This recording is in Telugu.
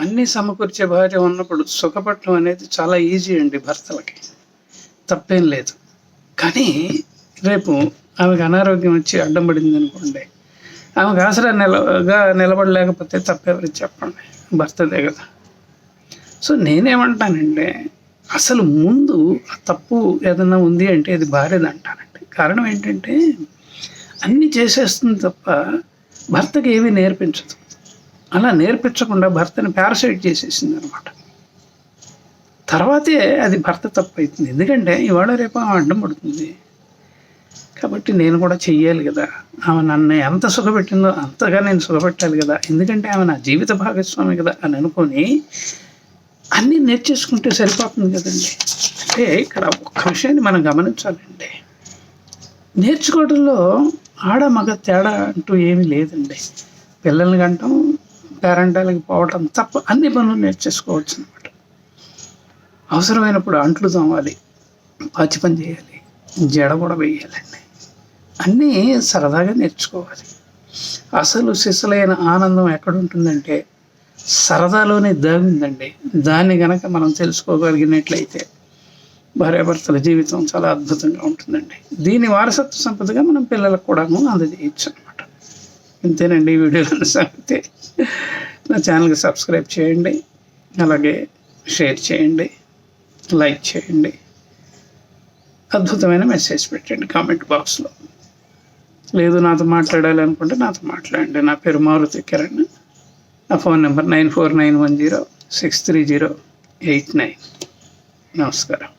అన్నీ సమకూర్చే భార్య ఉన్నప్పుడు సుఖపడటం అనేది చాలా ఈజీ అండి భర్తలకి, తప్పేం లేదు. కానీ రేపు ఆమెకు అనారోగ్యం వచ్చి అడ్డం పడింది అనుకోండి, ఆమెకు ఆసరా నిలబడలేకపోతే తప్పెవరికి చెప్పండి? భర్తదే కదా. సో నేనేమంటానంటే, అసలు ముందు ఆ తప్పు ఏదన్నా ఉంది అంటే అది భార్యది అంటానండి. కారణం ఏంటంటే అన్నీ చేసేస్తుంది తప్ప భర్తకి ఏమీ నేర్పించదు. అలా నేర్పించకుండా భర్తని పారసైట్ చేసేసింది అనమాట. తర్వాతే అది భర్త తప్పు అవుతుంది. ఎందుకంటే ఇవాళ రేపు ఆమె అడ్డం పడుతుంది కాబట్టి నేను కూడా చెయ్యాలి కదా. ఆమె నన్ను ఎంత సుఖపెట్టిందో అంతగా నేను సుఖపెట్టాలి కదా, ఎందుకంటే ఆమె నా జీవిత భాగస్వామి కదా అని అనుకొని అన్నీ నేర్చేసుకుంటే సరిపోతుంది కదండి. అంటే ఇక్కడ ఒక్క విషయాన్ని మనం గమనించాలండి, నేర్చుకోవడంలో ఆడ మగ తేడా అంటూ ఏమీ లేదండి. పిల్లల్ని కంటాం, పేరెంటాలకి పోవటం తప్ప అన్ని పనులు నేర్చేసుకోవచ్చు అనమాట. అవసరమైనప్పుడు అంట్లు తోమాలి, పాచి పని చేయాలి, జడ కూడా వేయాలండి. అన్నీ సరదాగా నేర్చుకోవాలి. అసలు సిసలైన ఆనందం ఎక్కడుంటుందంటే సరదాలోనే దాగిందండి. దాన్ని గనక మనం తెలుసుకోగలిగినట్లయితే భార్యాభర్తల జీవితం చాలా అద్భుతంగా ఉంటుందండి. దీని వారసత్వ సంపదగా మనం పిల్లలకు కూడాను అందజేయచ్చు అనమాట. ఇంతేనండి ఈ వీడియోలో సంగతి. నా ఛానల్కి సబ్స్క్రైబ్ చేయండి, అలాగే షేర్ చేయండి, లైక్ చేయండి, అద్భుతమైన మెసేజ్ పెట్టండి కామెంట్ బాక్స్లో. లేదు నాతో మాట్లాడాలి అనుకుంటే నాతో మాట్లాడండి. నా పేరు మారుతి కిరణ్. నా ఫోన్ నెంబర్ 9491063089. నమస్కారం.